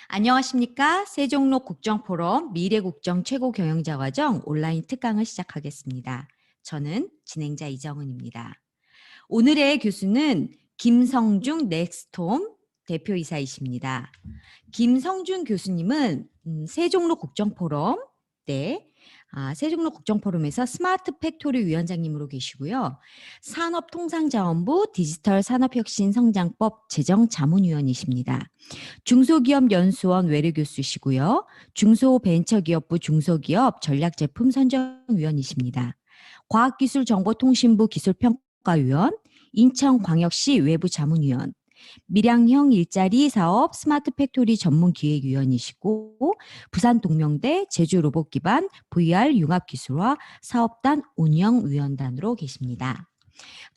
안녕하십니까? 세종로 국정포럼 미래국정 최고경영자과정 온라인 특강을 시작하겠습니다. 저는 진행자 이정은입니다. 오늘의 교수는 김성중 넥스톰 대표이사이십니다. 김성중 교수님은 세종로 국정포럼 세종로 국정포럼에서 스마트 팩토리 위원장님으로 계시고요. 산업통상자원부 디지털 산업혁신성장법 제정자문위원이십니다. 중소기업연수원 외래교수시고요. 중소벤처기업부 중소기업 전략제품 선정위원이십니다. 과학기술정보통신부 기술평가위원, 인천광역시 외부자문위원, 밀양형 일자리 사업 스마트 팩토리 전문기획위원이시고 부산동명대 제주로봇기반 VR 융합기술화 사업단 운영위원단으로 계십니다.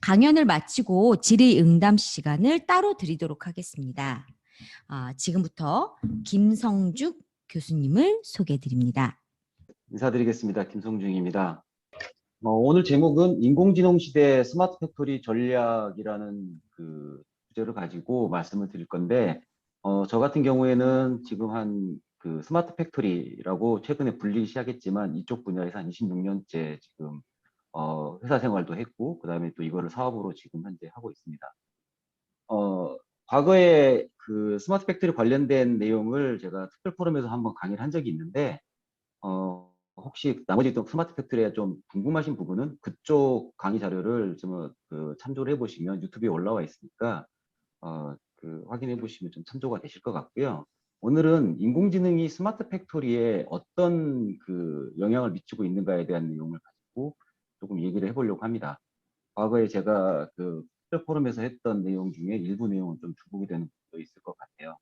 강연을 마치고 질의응답 시간을 따로 드리도록 하겠습니다. 지금부터 김성죽 교수님을 소개해드립니다. 인사드리겠습니다. 김성중입니다. 오늘 제목은 인공지능 시대 스마트 팩토리 전략이라는 그 주제를 가지고 말씀을 드릴 건데, 저 같은 경우에는 지금 그 스마트 팩토리라고 최근에 불리기 시작했지만 이쪽 분야에서 한 26년째 지금 회사 생활도 했고, 그 다음에 또 이거를 사업으로 지금 현재 하고 있습니다. 과거에 그 스마트 팩토리 관련된 내용을 제가 특별 포럼에서 한번 강의를 한 적이 있는데, 혹시 나머지 또 스마트 팩토리에 좀 궁금하신 부분은 그쪽 강의 자료를 좀 참조를 해보시면 유튜브에 올라와 있으니까 확인해 보시면 좀 참조가 되실 것 같고요. 오늘은 인공지능이 스마트 팩토리에 어떤 그 영향을 미치고 있는가에 대한 내용을 가지고 조금 얘기를 해보려고 합니다. 과거에 제가 그 특별 포럼에서 했던 내용 중에 일부 내용은 좀 중복이 되는 부분도 있을 것 같아요.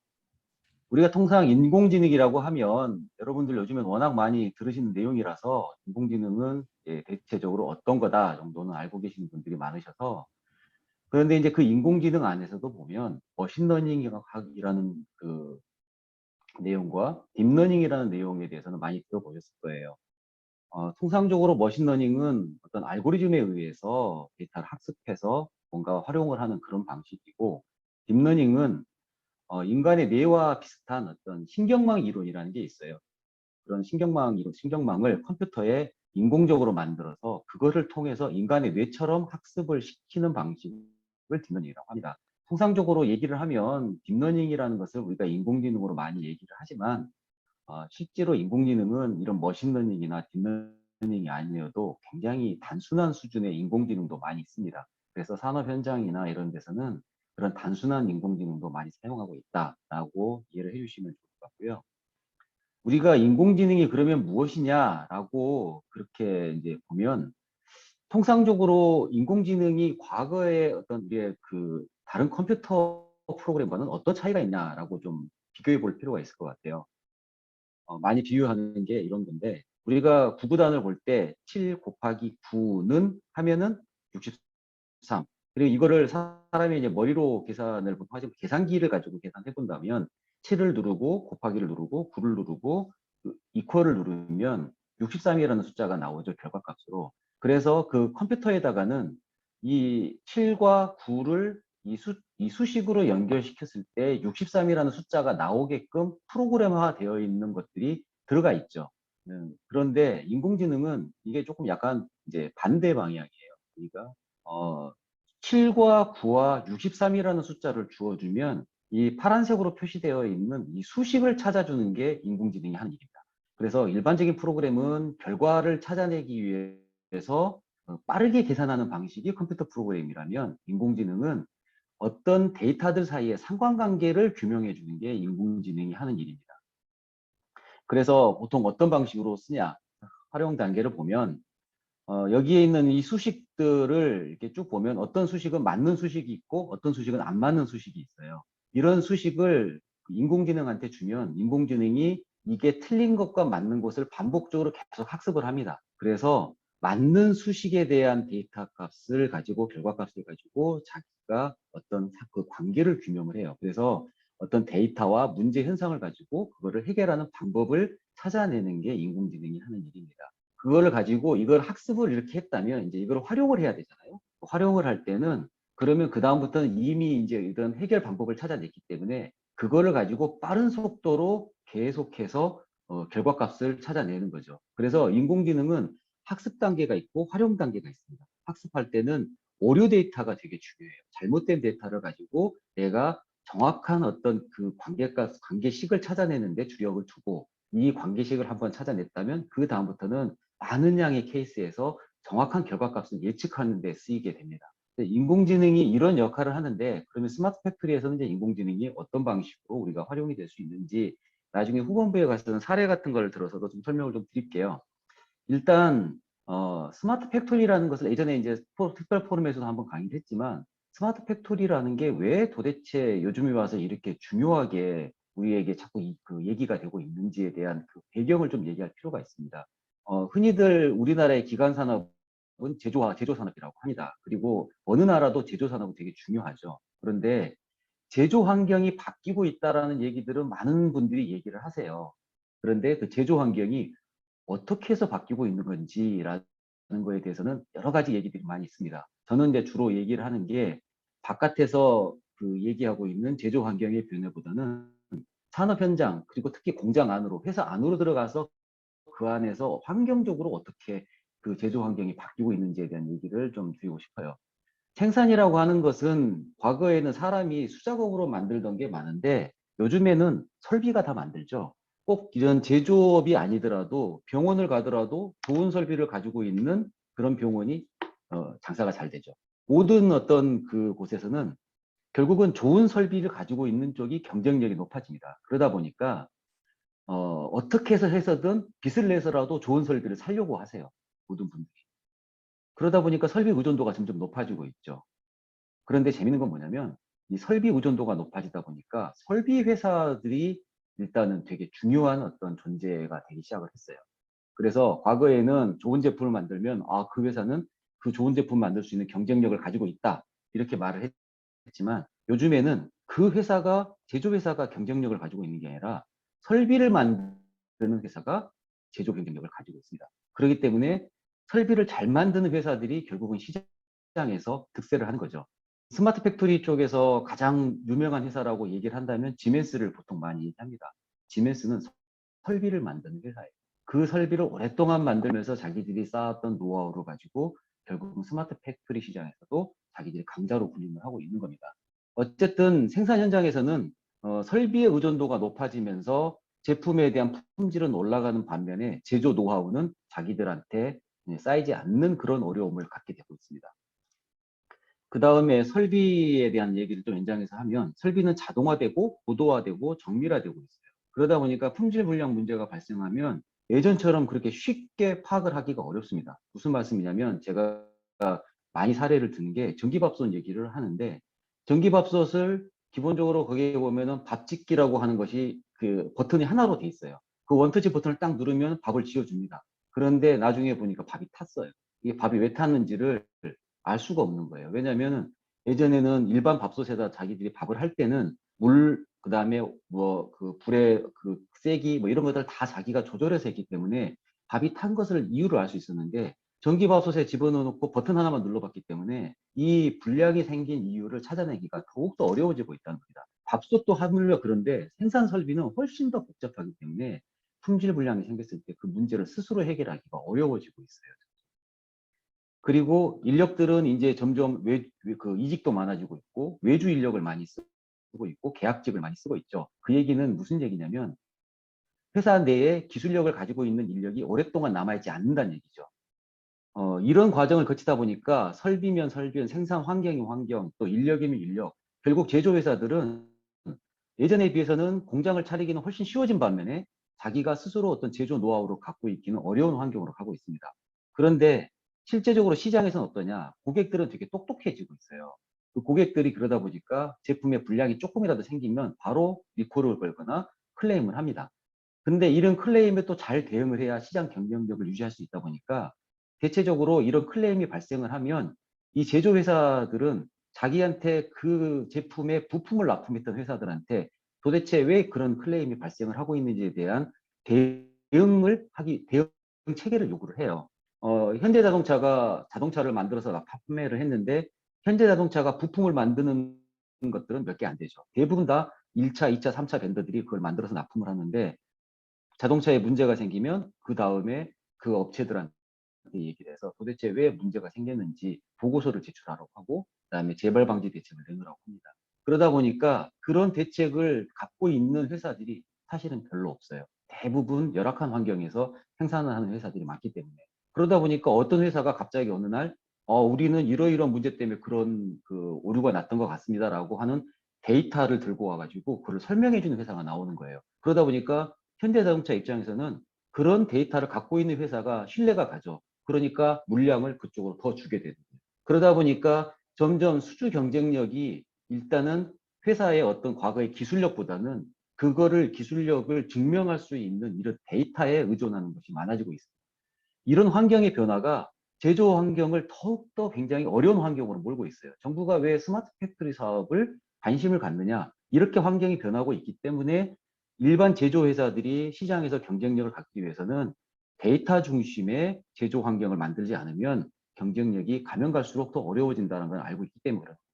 우리가 통상 인공지능이라고 하면 여러분들 요즘엔 워낙 많이 들으시는 내용이라서 인공지능은 대체적으로 어떤 거다 정도는 알고 계시는 분들이 많으셔서, 그런데 이제 그 인공지능 안에서도 보면 머신러닝이라는 그 내용과 딥러닝이라는 내용에 대해서는 많이 들어보셨을 거예요. 통상적으로 머신러닝은 어떤 알고리즘에 의해서 데이터를 학습해서 뭔가 활용을 하는 그런 방식이고, 딥러닝은 인간의 뇌와 비슷한 어떤 신경망 이론이라는 게 있어요. 그런 신경망 이론, 신경망을 컴퓨터에 인공적으로 만들어서 그거를 통해서 인간의 뇌처럼 학습을 시키는 방식을 딥러닝이라고 합니다. 통상적으로 얘기를 하면 딥러닝이라는 것을 우리가 인공지능으로 많이 얘기를 하지만, 실제로 인공지능은 이런 머신러닝이나 딥러닝이 아니어도 굉장히 단순한 수준의 인공지능도 많이 있습니다. 그래서 산업 현장이나 이런 데서는 그런 단순한 인공지능도 많이 사용하고 있다라고 이해를 해주시면 좋을 것 같고요. 우리가 인공지능이 그러면 무엇이냐라고 그렇게 이제 보면, 통상적으로 인공지능이 과거의 어떤 우리의 그 다른 컴퓨터 프로그램과는 어떤 차이가 있냐라고 좀 비교해 볼 필요가 있을 것 같아요. 많이 비유하는 게 이런 건데, 우리가 구구단을 볼 때 7 곱하기 9는 하면은 63. 그리고 이거를 사람이 이제 머리로 계산을 보통 하지만 계산기를 가지고 계산해 본다면 7을 누르고 곱하기를 누르고 9를 누르고 이퀄을 누르면 63이라는 숫자가 나오죠, 결과값으로. 그래서 그 컴퓨터에다가는 이 7과 9를 이 수식으로 연결시켰을 때 63이라는 숫자가 나오게끔 프로그램화 되어 있는 것들이 들어가 있죠. 그런데 인공지능은 이게 조금 약간 이제 반대 방향이에요. 그러니까 7과 9와 63이라는 숫자를 주어주면 이 파란색으로 표시되어 있는 이 수식을 찾아주는 게 인공지능이 하는 일입니다. 그래서 일반적인 프로그램은 결과를 찾아내기 위해서 빠르게 계산하는 방식이 컴퓨터 프로그램이라면, 인공지능은 어떤 데이터들 사이의 상관관계를 규명해 주는 게 인공지능이 하는 일입니다. 그래서 보통 어떤 방식으로 쓰냐, 활용 단계를 보면 여기에 있는 이 수식들을 이렇게 쭉 보면 어떤 수식은 맞는 수식이 있고 어떤 수식은 안 맞는 수식이 있어요. 이런 수식을 인공지능한테 주면 인공지능이 이게 틀린 것과 맞는 것을 반복적으로 계속 학습을 합니다. 그래서 맞는 수식에 대한 데이터 값을 가지고 결과 값을 가지고 자기가 어떤 그 관계를 규명을 해요. 그래서 어떤 데이터와 문제 현상을 가지고 그거를 해결하는 방법을 찾아내는 게 인공지능이 하는 일입니다. 그거를 가지고 이걸 학습을 이렇게 했다면 이제 이걸 활용을 해야 되잖아요. 활용을 할 때는 그러면 그 다음부터는 이미 이제 이런 해결 방법을 찾아냈기 때문에 그거를 가지고 빠른 속도로 계속해서 결과값을 찾아내는 거죠. 그래서 인공지능은 학습 단계가 있고 활용 단계가 있습니다. 학습할 때는 오류 데이터가 되게 중요해요. 잘못된 데이터를 가지고 내가 정확한 어떤 그 관계식을 찾아내는데 주력을 두고 이 관계식을 한번 찾아냈다면 그 다음부터는 많은 양의 케이스에서 정확한 결과값을 예측하는 데 쓰이게 됩니다. 인공지능이 이런 역할을 하는데 그러면 스마트 팩토리에서는 이제 인공지능이 어떤 방식으로 우리가 활용이 될 수 있는지 나중에 후반부에 가서는 사례 같은 걸 들어서도 좀 설명을 좀 드릴게요. 일단 스마트 팩토리라는 것을 예전에 이제 특별 포럼에서도 한번 강의를 했지만 스마트 팩토리라는 게 왜 도대체 요즘에 와서 이렇게 중요하게 우리에게 자꾸 그 얘기가 되고 있는지에 대한 그 배경을 좀 얘기할 필요가 있습니다. 흔히들 우리나라의 기관 산업은 제조 산업이라고 합니다. 그리고 어느 나라도 제조 산업은 되게 중요하죠. 그런데 제조 환경이 바뀌고 있다라는 얘기들은 많은 분들이 얘기를 하세요. 그런데 그 제조 환경이 어떻게 해서 바뀌고 있는 건지라는 거에 대해서는 여러 가지 얘기들이 많이 있습니다. 저는 이제 주로 얘기를 하는 게 바깥에서 그 얘기하고 있는 제조 환경의 변화보다는 산업 현장 그리고 특히 공장 안으로 회사 안으로 들어가서 그 안에서 환경적으로 어떻게 그 제조 환경이 바뀌고 있는지에 대한 얘기를 좀 드리고 싶어요. 생산이라고 하는 것은 과거에는 사람이 수작업으로 만들던 게 많은데 요즘에는 설비가 다 만들죠. 꼭 이런 제조업이 아니더라도 병원을 가더라도 좋은 설비를 가지고 있는 그런 병원이 장사가 잘 되죠. 모든 어떤 그 곳에서는 결국은 좋은 설비를 가지고 있는 쪽이 경쟁력이 높아집니다. 그러다 보니까 어떻게 해서든 빚을 내서라도 좋은 설비를 사려고 하세요. 모든 분들이. 그러다 보니까 설비 의존도가 점점 높아지고 있죠. 그런데 재밌는 건 뭐냐면 이 설비 의존도가 높아지다 보니까 설비 회사들이 일단은 되게 중요한 어떤 존재가 되기 시작을 했어요. 그래서 과거에는 좋은 제품을 만들면 그 회사는 그 좋은 제품 만들 수 있는 경쟁력을 가지고 있다. 이렇게 말을 했지만 요즘에는 그 회사가 제조 회사가 경쟁력을 가지고 있는 게 아니라 설비를 만드는 회사가 제조 경쟁력을 가지고 있습니다. 그렇기 때문에 설비를 잘 만드는 회사들이 결국은 시장에서 득세를 하는 거죠. 스마트 팩토리 쪽에서 가장 유명한 회사라고 얘기를 한다면 지멘스를 보통 많이 얘기합니다. 지멘스는 설비를 만드는 회사예요. 그 설비를 오랫동안 만들면서 자기들이 쌓았던 노하우를 가지고 결국 스마트 팩토리 시장에서도 자기들이 강자로 군림을 하고 있는 겁니다. 어쨌든 생산 현장에서는 설비의 의존도가 높아지면서 제품에 대한 품질은 올라가는 반면에 제조 노하우는 자기들한테 쌓이지 않는 그런 어려움을 갖게 되고 있습니다. 그 다음에 설비에 대한 얘기를 좀 연장해서 하면 설비는 자동화되고 고도화되고 정밀화되고 있어요. 그러다 보니까 품질 불량 문제가 발생하면 예전처럼 그렇게 쉽게 파악을 하기가 어렵습니다. 무슨 말씀이냐면 제가 많이 사례를 드는 게 전기밥솥 얘기를 하는데 전기밥솥을 기본적으로 거기에 보면은 밥짓기라고 하는 것이 그 버튼이 하나로 돼 있어요. 그 원터치 버튼을 딱 누르면 밥을 지어줍니다. 그런데 나중에 보니까 밥이 탔어요. 이게 밥이 왜 탔는지를 알 수가 없는 거예요. 왜냐하면 예전에는 일반 밥솥에다 자기들이 밥을 할 때는 물, 그 다음에 뭐 그 불의 그 세기 뭐 이런 것들 다 자기가 조절해서 했기 때문에 밥이 탄 것을 이유를 알 수 있었는데 전기밥솥에 집어넣고 버튼 하나만 눌러봤기 때문에 이 불량이 생긴 이유를 찾아내기가 더욱더 어려워지고 있다는 겁니다. 밥솥도 하물며 그런데 생산 설비는 훨씬 더 복잡하기 때문에 품질 불량이 생겼을 때 그 문제를 스스로 해결하기가 어려워지고 있어요. 그리고 인력들은 이제 점점 그 이직도 많아지고 있고 외주 인력을 많이 쓰고 있고 계약직을 많이 쓰고 있죠. 그 얘기는 무슨 얘기냐면 회사 내에 기술력을 가지고 있는 인력이 오랫동안 남아있지 않는다는 얘기죠. 이런 과정을 거치다 보니까 설비면 설비면 생산 환경이면 환경 또 인력이면 인력 결국 제조회사들은 예전에 비해서는 공장을 차리기는 훨씬 쉬워진 반면에 자기가 스스로 어떤 제조 노하우를 갖고 있기는 어려운 환경으로 가고 있습니다. 그런데 실제적으로 시장에서는 어떠냐? 고객들은 되게 똑똑해지고 있어요. 그 고객들이 그러다 보니까 제품의 불량이 조금이라도 생기면 바로 리콜을 걸거나 클레임을 합니다. 근데 이런 클레임에 또 잘 대응을 해야 시장 경쟁력을 유지할 수 있다 보니까 대체적으로 이런 클레임이 발생을 하면 이 제조회사들은 자기한테 그 제품의 부품을 납품했던 회사들한테 도대체 왜 그런 클레임이 발생을 하고 있는지에 대한 대응 체계를 요구를 해요. 현대자동차가 자동차를 만들어서 판매를 했는데 현대자동차가 부품을 만드는 것들은 몇 개 안 되죠. 대부분 다 1차, 2차, 3차 벤더들이 그걸 만들어서 납품을 하는데 자동차에 문제가 생기면 그 다음에 그 업체들한테 얘기를 해서 도대체 왜 문제가 생겼는지 보고서를 제출하라고 하고 그다음에 재발 방지 대책을 내놓으라고 합니다. 그러다 보니까 그런 대책을 갖고 있는 회사들이 사실은 별로 없어요. 대부분 열악한 환경에서 생산을 하는 회사들이 많기 때문에. 그러다 보니까 어떤 회사가 갑자기 어느 날 우리는 이러이러한 문제 때문에 그런 그 오류가 났던 것 같습니다라고 하는 데이터를 들고 와가지고 그걸 설명해 주는 회사가 나오는 거예요. 그러다 보니까 현대자동차 입장에서는 그런 데이터를 갖고 있는 회사가 신뢰가 가죠. 그러니까 물량을 그쪽으로 더 주게 되는 거예요. 그러다 보니까 점점 수주 경쟁력이 일단은 회사의 어떤 과거의 기술력보다는 그거를 기술력을 증명할 수 있는 이런 데이터에 의존하는 것이 많아지고 있습니다. 이런 환경의 변화가 제조 환경을 더욱더 굉장히 어려운 환경으로 몰고 있어요. 정부가 왜 스마트 팩토리 사업을 관심을 갖느냐? 이렇게 환경이 변하고 있기 때문에 일반 제조 회사들이 시장에서 경쟁력을 갖기 위해서는 데이터 중심의 제조 환경을 만들지 않으면 경쟁력이 가면 갈수록 더 어려워진다는 걸 알고 있기 때문에 그렇습니다.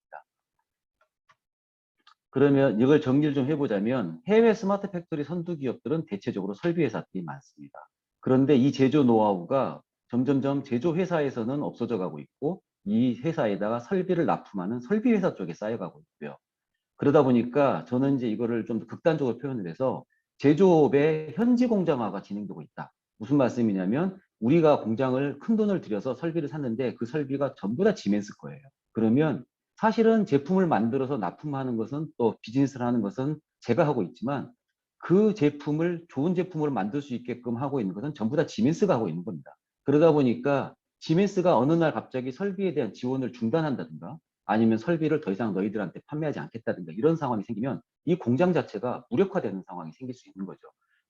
그러면 이걸 정리를 좀 해보자면 해외 스마트 팩토리 선두 기업들은 대체적으로 설비 회사들이 많습니다. 그런데 이 제조 노하우가 점점점 제조 회사에서는 없어져 가고 있고 이 회사에다가 설비를 납품하는 설비 회사 쪽에 쌓여가고 있고요. 그러다 보니까 저는 이제 이거를 좀 극단적으로 표현을 해서 제조업의 현지 공장화가 진행되고 있다. 무슨 말씀이냐면 우리가 공장을 큰 돈을 들여서 설비를 샀는데 그 설비가 전부 다 지멘스 거예요. 그러면 사실은 제품을 만들어서 납품하는 것은 또 비즈니스를 하는 것은 제가 하고 있지만 그 제품을 좋은 제품으로 만들 수 있게끔 하고 있는 것은 전부 다 지멘스가 하고 있는 겁니다. 그러다 보니까 지멘스가 어느 날 갑자기 설비에 대한 지원을 중단한다든가 아니면 설비를 더 이상 너희들한테 판매하지 않겠다든가 이런 상황이 생기면 이 공장 자체가 무력화되는 상황이 생길 수 있는 거죠.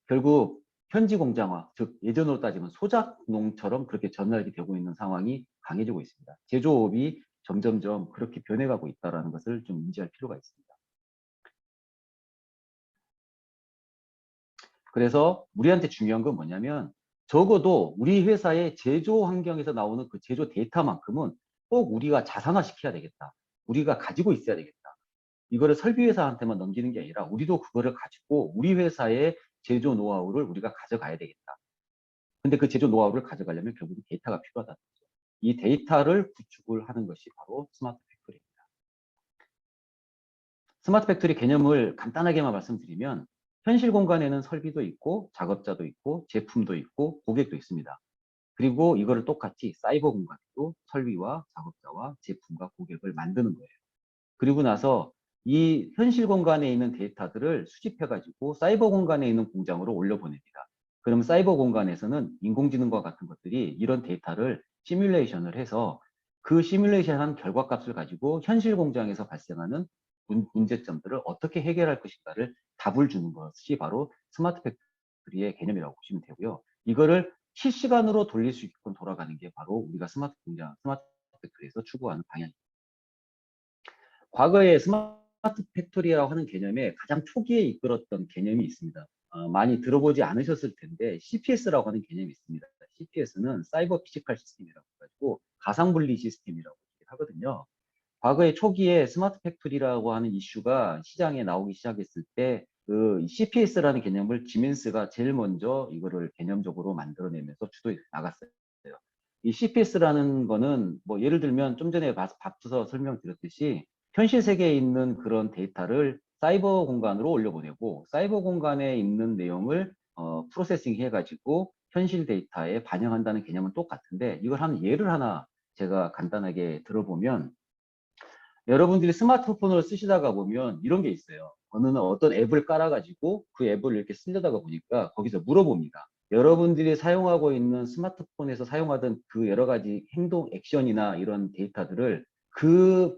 결국 현지 공장화, 즉 예전으로 따지면 소작농처럼 그렇게 전환이 되고 있는 상황이 강해지고 있습니다. 제조업이 점점점 그렇게 변해가고 있다는 것을 좀 인지할 필요가 있습니다. 그래서 우리한테 중요한 건 뭐냐면 적어도 우리 회사의 제조 환경에서 나오는 그 제조 데이터만큼은 꼭 우리가 자산화시켜야 되겠다. 우리가 가지고 있어야 되겠다. 이거를 설비회사한테만 넘기는 게 아니라 우리도 그거를 가지고 우리 회사의 제조 노하우를 우리가 가져가야 되겠다. 근데 그 제조 노하우를 가져가려면 결국 데이터가 필요하다는 거죠. 이 데이터를 구축을 하는 것이 바로 스마트 팩토리입니다. 스마트 팩토리 개념을 간단하게만 말씀드리면 현실 공간에는 설비도 있고 작업자도 있고 제품도 있고 고객도 있습니다. 그리고 이거를 똑같이 사이버 공간에도 설비와 작업자와 제품과 고객을 만드는 거예요. 그리고 나서 이 현실 공간에 있는 데이터들을 수집해가지고 사이버 공간에 있는 공장으로 올려보냅니다. 그럼 사이버 공간에서는 인공지능과 같은 것들이 이런 데이터를 시뮬레이션을 해서 그 시뮬레이션한 결과값을 가지고 현실 공장에서 발생하는 문제점들을 어떻게 해결할 것인가를 답을 주는 것이 바로 스마트 팩토리의 개념이라고 보시면 되고요. 이거를 실시간으로 돌릴 수 있게끔 돌아가는 게 바로 우리가 스마트 공장, 스마트 팩토리에서 추구하는 방향입니다. 과거에 스마트 팩토리라고 하는 개념에 가장 초기에 이끌었던 개념이 있습니다. 많이 들어보지 않으셨을 텐데 CPS라고 하는 개념이 있습니다. CPS는 사이버 피지컬 시스템이라고 해가지고 가상분리 시스템이라고 하거든요. 과거의 초기에 스마트 팩토리라고 하는 이슈가 시장에 나오기 시작했을 때 그 CPS라는 개념을 지멘스가 제일 먼저 이거를 개념적으로 만들어내면서 주도해 나갔어요. 이 CPS라는 거는 뭐 예를 들면 좀 전에 밥투서 설명드렸듯이 현실 세계에 있는 그런 데이터를 사이버 공간으로 올려보내고 사이버 공간에 있는 내용을 프로세싱 해가지고 현실 데이터에 반영한다는 개념은 똑같은데 이걸 한 예를 하나 제가 간단하게 들어보면 여러분들이 스마트폰을 쓰시다가 보면 이런 게 있어요. 어느 날 어떤 앱을 깔아가지고 그 앱을 이렇게 쓰려다가 보니까 거기서 물어봅니다. 여러분들이 사용하고 있는 스마트폰에서 사용하던 그 여러 가지 행동, 액션이나 이런 데이터들을 그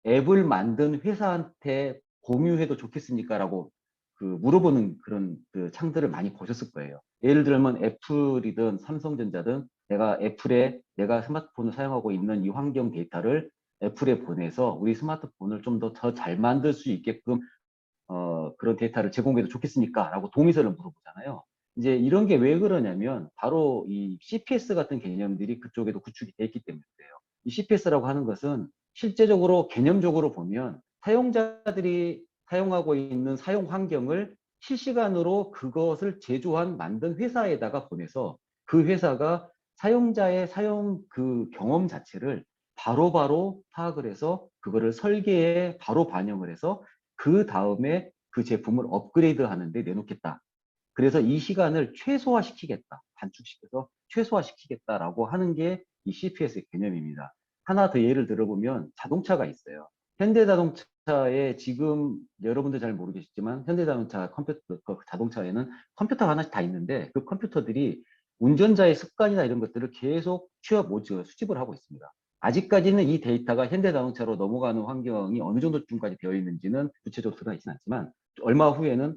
앱을 만든 회사한테 공유해도 좋겠습니까? 라고 그 물어보는 그런 그 창들을 많이 보셨을 거예요. 예를 들면 애플이든 삼성전자든 내가 애플에 내가 스마트폰을 사용하고 있는 이 환경 데이터를 애플에 보내서 우리 스마트폰을 좀 더 잘 만들 수 있게끔 그런 데이터를 제공해도 좋겠습니까? 라고 동의서를 물어보잖아요. 이제 이런 게 왜 그러냐면 바로 이 CPS 같은 개념들이 그쪽에도 구축이 돼 있기 때문에 그래요. 이 CPS라고 하는 것은 실제적으로 개념적으로 보면 사용하고 있는 사용 환경을 실시간으로 그것을 제조한 만든 회사에다가 보내서 그 회사가 사용자의 사용 그 경험 자체를 바로바로 파악을 해서 그거를 설계에 바로 반영을 해서 그 다음에 그 제품을 업그레이드 하는데 내놓겠다. 그래서 이 시간을 최소화시키겠다. 단축시켜서 최소화시키겠다라고 하는 게 이 CPS의 개념입니다. 하나 더 예를 들어보면 자동차가 있어요. 현대자동차에 지금 여러분들 잘 모르겠지만 현대자동차 컴퓨터 그 자동차에는 컴퓨터가 하나씩 다 있는데 그 컴퓨터들이 운전자의 습관이나 이런 것들을 계속 수집을 하고 있습니다. 아직까지는 이 데이터가 현대자동차로 넘어가는 환경이 어느 정도쯤까지 되어 있는지는 구체적으로 들어가 있지는 않지만 얼마 후에는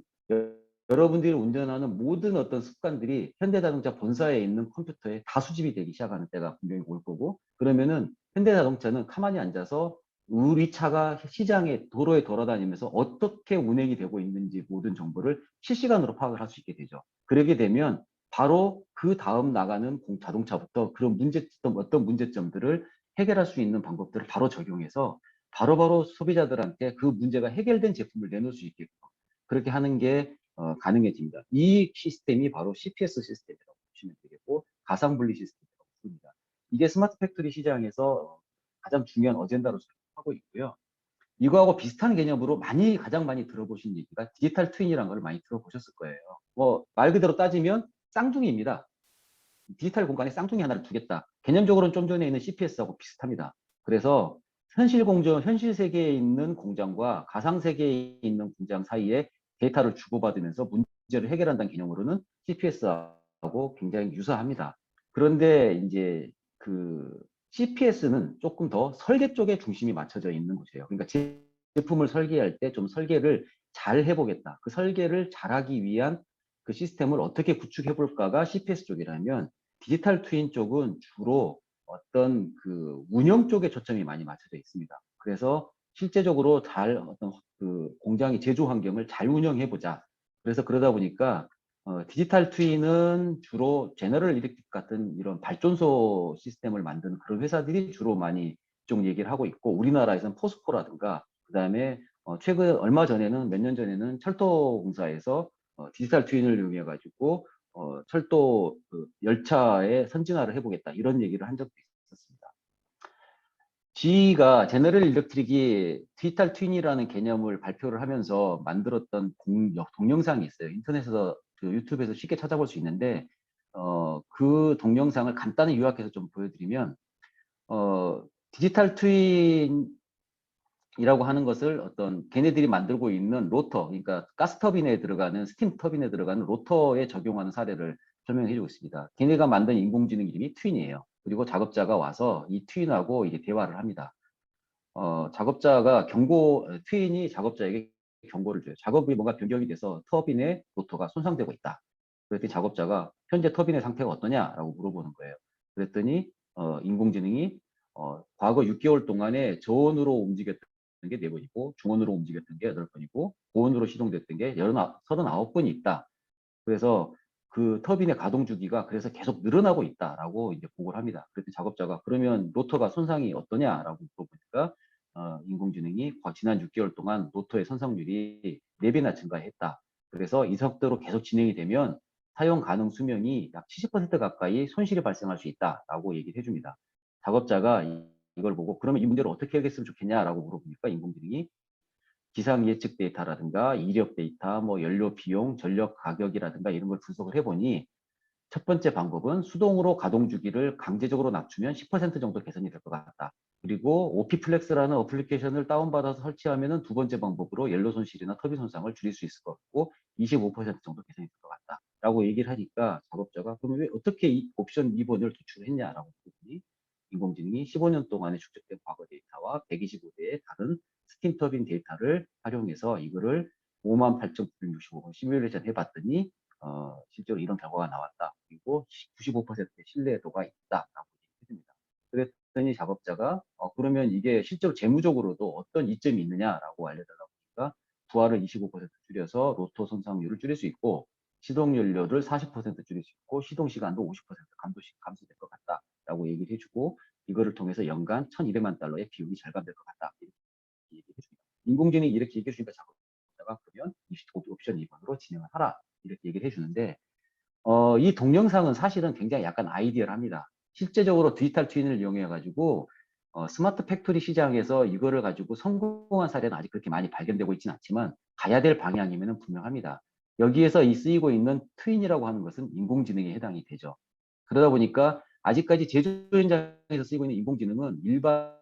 여러분들이 운전하는 모든 어떤 습관들이 현대자동차 본사에 있는 컴퓨터에 다 수집이 되기 시작하는 때가 분명히 올 거고, 그러면은 현대자동차는 가만히 앉아서 우리 차가 시장에 도로에 돌아다니면서 어떻게 운행이 되고 있는지 모든 정보를 실시간으로 파악을 할 수 있게 되죠. 그러게 되면 바로 그 다음 나가는 자동차부터 그런 문제점, 어떤 문제점들을 해결할 수 있는 방법들을 바로 적용해서 바로바로 소비자들한테 그 문제가 해결된 제품을 내놓을 수 있게끔 그렇게 하는 게 가능해집니다. 이 시스템이 바로 CPS 시스템이라고 보시면 되겠고, 가상분리 시스템이라고 부릅니다. 이게 스마트 팩토리 시장에서 가장 중요한 어젠다로 하고 있고요. 이거하고 비슷한 개념으로 가장 많이 들어보신 얘기가 디지털 트윈이라는 걸 많이 들어보셨을 거예요. 뭐 말 그대로 따지면 쌍둥이입니다. 디지털 공간에 쌍둥이 하나를 두겠다. 개념적으로는 좀 전에 있는 CPS하고 비슷합니다. 그래서 현실 세계에 있는 공장과 가상 세계에 있는 공장 사이에 데이터를 주고받으면서 문제를 해결한다는 개념으로는 CPS하고 굉장히 유사합니다. 그런데 이제 그 CPS는 조금 더 설계 쪽에 중심이 맞춰져 있는 곳이에요. 그러니까 제품을 설계할 때 좀 설계를 잘 해보겠다. 그 설계를 잘하기 위한 그 시스템을 어떻게 구축해 볼까가 CPS 쪽이라면, 디지털 트윈 쪽은 주로 어떤 그 운영 쪽에 초점이 많이 맞춰져 있습니다. 그래서 실제적으로 어떤 그 공장의 제조 환경을 잘 운영해 보자. 그래서 그러다 보니까 디지털 트윈은 주로 제너럴 일렉트릭 같은 이런 발전소 시스템을 만드는 그런 회사들이 주로 많이 좀 얘기를 하고 있고, 우리나라에서는 포스코라든가 그다음에 최근 얼마 전에는 몇 년 전에는 철도공사에서 디지털 트윈을 이용해 가지고 철도 그 열차의 선진화를 해보겠다 이런 얘기를 한 적도 있었습니다. GE가 제너럴 일렉트릭이 디지털 트윈이라는 개념을 발표를 하면서 만들었던 동영상이 있어요. 인터넷에서 그 유튜브에서 쉽게 찾아볼 수 있는데 그 동영상을 간단히 요약해서 좀 보여드리면 디지털 트윈 이라고 하는 것을 어떤 걔네들이 만들고 있는 로터, 그러니까 가스터빈에 들어가는 스팀 터빈에 들어가는 로터에 적용하는 사례를 설명해 주고 있습니다. 걔네가 만든 인공지능 이름이 트윈이에요. 그리고 작업자가 와서 이 트윈하고 이제 대화를 합니다. 작업자가 트윈이 작업자에게 경고를 줘요. 작업이 뭔가 변경이 돼서 터빈의 로터가 손상되고 있다. 그랬더니 작업자가 현재 터빈의 상태가 어떠냐라고 물어보는 거예요. 그랬더니 인공지능이 과거 6개월 동안에 저온으로 움직였던 게 4번이고 중온으로 움직였던 게 8번이고 고온으로 시동됐던 게 39번이 있다. 그래서 그 터빈의 가동 주기가 그래서 계속 늘어나고 있다라고 이제 보고를 합니다. 그랬더니 작업자가 그러면 로터가 손상이 어떠냐라고 물어보니까 인공지능이 지난 6개월 동안 로터의 손상률이 4배나 증가했다. 그래서 이 속도로 계속 진행이 되면 사용 가능 수명이 약 70% 가까이 손실이 발생할 수 있다라고 얘기를 해줍니다. 작업자가 이걸 보고 그러면 이 문제를 어떻게 해결했으면 좋겠냐라고 물어보니까 인공지능이 기상 예측 데이터라든가 이력 데이터, 뭐 연료 비용, 전력 가격이라든가 이런 걸 분석을 해보니 첫 번째 방법은 수동으로 가동 주기를 강제적으로 낮추면 10% 정도 개선이 될 것 같다. 그리고 OP플렉스라는 어플리케이션을 다운받아서 설치하면 두 번째 방법으로 연료 손실이나 터빈 손상을 줄일 수 있을 것 같고 25% 정도 개선이 될 것 같다. 라고 얘기를 하니까 작업자가 그럼 왜 어떻게 이 옵션 2번을 도출했냐라고 물었더니 인공지능이 15년 동안에 축적된 과거 데이터와 125대의 다른 스팀 터빈 데이터를 활용해서 이거를 58,965번 시뮬레이션 해봤더니 실제로 이런 결과가 나왔다. 그리고 95%의 신뢰도가 있다라고 얘기해줍니다. 그랬더니 작업자가 그러면 이게 실제로 재무적으로도 어떤 이점이 있느냐라고 알려달라고 하니까 부하를 25% 줄여서 로터 손상률을 줄일 수 있고 시동 연료를 40% 줄일 수 있고 시동 시간도 50% 감소될 것 같다라고 얘기를 해주고 이거를 통해서 연간 1,200만 달러의 비용이 절감될 것 같다. 이렇게 얘기해 줍니다. 인공지능이 이렇게 얘기해 주니까 있다가 그러면 옵션 2번으로 진행을 하라. 이렇게 얘기를 해주는데 이 동영상은 사실은 굉장히 약간 아이디얼합니다. 실제적으로 디지털 트윈을 이용해 가지고 스마트 팩토리 시장에서 이거를 가지고 성공한 사례는 아직 그렇게 많이 발견되고 있지는 않지만 가야 될 방향이면 분명합니다. 여기에서 이 쓰이고 있는 트윈이라고 하는 것은 인공지능에 해당이 되죠. 그러다 보니까 아직까지 제조 현장에서 쓰이고 있는 인공지능은 일반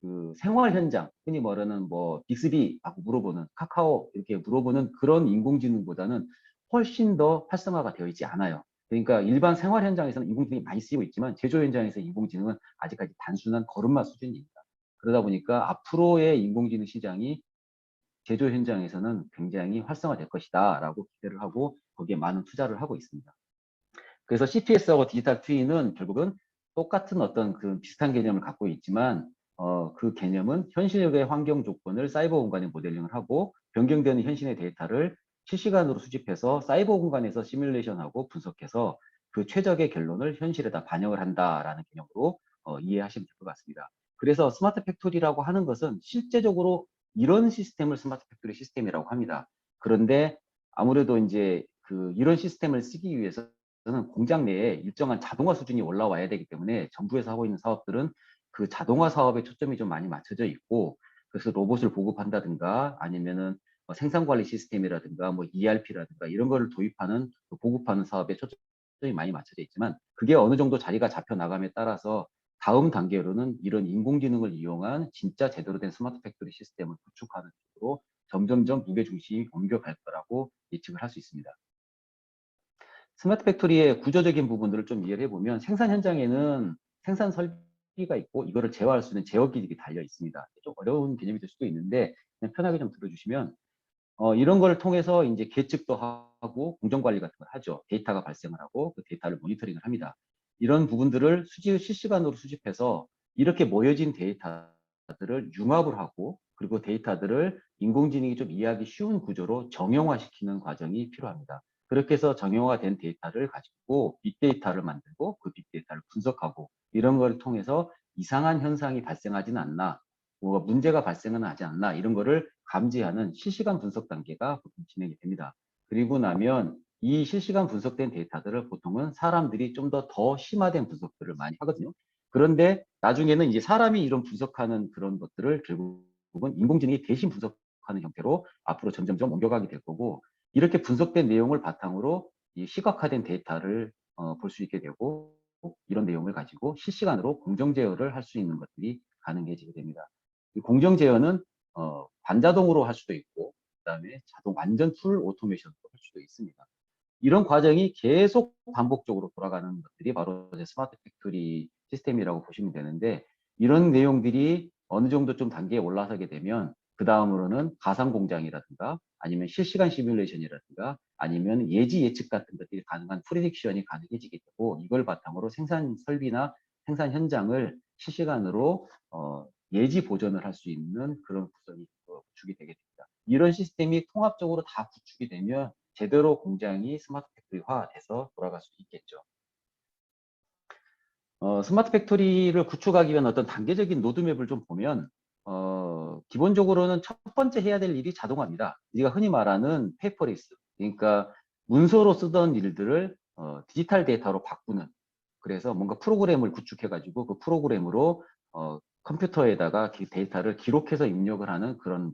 그 생활 현장, 흔히 말하는 뭐 빅스비하고 물어보는 카카오 이렇게 물어보는 그런 인공지능보다는 훨씬 더 활성화가 되어 있지 않아요. 그러니까 일반 생활 현장에서는 인공지능이 많이 쓰이고 있지만 제조 현장에서 인공지능은 아직까지 단순한 걸음마 수준입니다. 그러다 보니까 앞으로의 인공지능 시장이 제조 현장에서는 굉장히 활성화될 것이다라고 기대를 하고 거기에 많은 투자를 하고 있습니다. 그래서 CPS하고 디지털 트윈은 결국은 똑같은 어떤 그 비슷한 개념을 갖고 있지만 그 개념은 현실의 환경 조건을 사이버 공간에 모델링을 하고 변경되는 현실의 데이터를 실시간으로 수집해서 사이버 공간에서 시뮬레이션하고 분석해서 그 최적의 결론을 현실에다 반영을 한다라는 개념으로 이해하시면 될 것 같습니다. 그래서 스마트 팩토리라고 하는 것은 실제적으로 이런 시스템을 스마트 팩토리 시스템이라고 합니다. 그런데 아무래도 이제 그 이런 시스템을 쓰기 위해서 는 공장 내에 일정한 자동화 수준이 올라와야 되기 때문에 정부에서 하고 있는 사업들은 그 자동화 사업에 초점이 좀 많이 맞춰져 있고 그래서 로봇을 보급한다든가 아니면은 생산 관리 시스템이라든가 뭐 ERP라든가 이런 거를 도입하는 보급하는 사업에 초점이 많이 맞춰져 있지만 그게 어느 정도 자리가 잡혀 나감에 따라서 다음 단계로는 이런 인공지능을 이용한 진짜 제대로 된 스마트 팩토리 시스템을 구축하는 쪽으로 점점점 무게 중심이 옮겨갈 거라고 예측을 할 수 있습니다. 스마트 팩토리의 구조적인 부분들을 좀 이해를 해보면 생산 현장에는 생산 설비가 있고 이거를 제어할 수 있는 제어 기술이 달려 있습니다. 좀 어려운 개념이 될 수도 있는데 그냥 편하게 좀 들어주시면 이런 걸 통해서 이제 계측도 하고 공정 관리 같은 걸 하죠. 데이터가 발생을 하고 그 데이터를 모니터링을 합니다. 이런 부분들을 실시간으로 수집해서 이렇게 모여진 데이터들을 융합을 하고 그리고 데이터들을 인공지능이 좀 이해하기 쉬운 구조로 정형화시키는 과정이 필요합니다. 그렇게 해서 정형화된 데이터를 가지고 빅데이터를 만들고 그 빅데이터를 분석하고 이런 걸 통해서 이상한 현상이 발생하지는 않나 뭐가 문제가 발생은 하지 않나 이런 거를 감지하는 실시간 분석 단계가 보통 진행이 됩니다. 그리고 나면 이 실시간 분석된 데이터들을 보통은 사람들이 좀 더 심화된 분석들을 많이 하거든요. 그런데 나중에는 이제 사람이 이런 분석하는 그런 것들을 결국은 인공지능이 대신 분석하는 형태로 앞으로 점점점 옮겨가게 될 거고 이렇게 분석된 내용을 바탕으로 이 시각화된 데이터를 볼 수 있게 되고 이런 내용을 가지고 실시간으로 공정 제어를 할 수 있는 것들이 가능해지게 됩니다. 공정 제어는 반자동으로 할 수도 있고 그다음에 자동 완전 풀 오토메이션도 할 수도 있습니다. 이런 과정이 계속 반복적으로 돌아가는 것들이 바로 스마트 팩토리 시스템이라고 보시면 되는데 이런 내용들이 어느 정도 좀 단계에 올라서게 되면 그 다음으로는 가상 공장이라든가 아니면 실시간 시뮬레이션이라든가 아니면 예지 예측 같은 것들이 가능한 프리딕션이 가능해지게 되고 이걸 바탕으로 생산 설비나 생산 현장을 실시간으로 예지 보전을 할 수 있는 그런 구성이 구축이 되게 됩니다. 이런 시스템이 통합적으로 다 구축이 되면 제대로 공장이 스마트 팩토리화돼서 돌아갈 수 있겠죠. 스마트 팩토리를 구축하기 위한 어떤 단계적인 로드맵을 좀 보면 기본적으로는 첫 번째 해야 될 일이 자동화입니다. 우리가 흔히 말하는 페이퍼리스, 그러니까 문서로 쓰던 일들을 디지털 데이터로 바꾸는 그래서 뭔가 프로그램을 구축해가지고 그 프로그램으로 컴퓨터에다가 데이터를 기록해서 입력을 하는 그런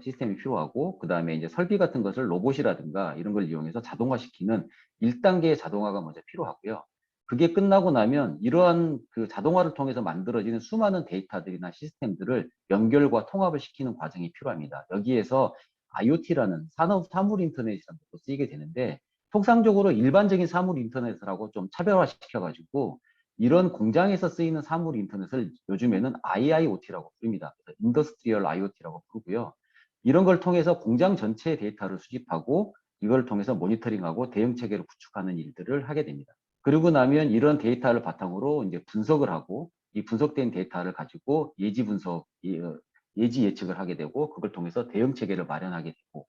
시스템이 필요하고 그 다음에 이제 설비 같은 것을 로봇이라든가 이런 걸 이용해서 자동화시키는 1단계의 자동화가 먼저 필요하고요. 그게 끝나고 나면 이러한 그 자동화를 통해서 만들어지는 수많은 데이터들이나 시스템들을 연결과 통합을 시키는 과정이 필요합니다. 여기에서 IoT라는 산업 사물 인터넷이라는 것도 쓰이게 되는데 통상적으로 일반적인 사물 인터넷하고 좀 차별화시켜가지고 이런 공장에서 쓰이는 사물 인터넷을 요즘에는 IIoT라고 부릅니다. 인더스트리얼 IoT라고 부르고요. 이런 걸 통해서 공장 전체의 데이터를 수집하고 이걸 통해서 모니터링하고 대응 체계를 구축하는 일들을 하게 됩니다. 그리고 나면 이런 데이터를 바탕으로 이제 분석을 하고 이 분석된 데이터를 가지고 예지 분석, 예지 예측을 하게 되고 그걸 통해서 대응 체계를 마련하게 되고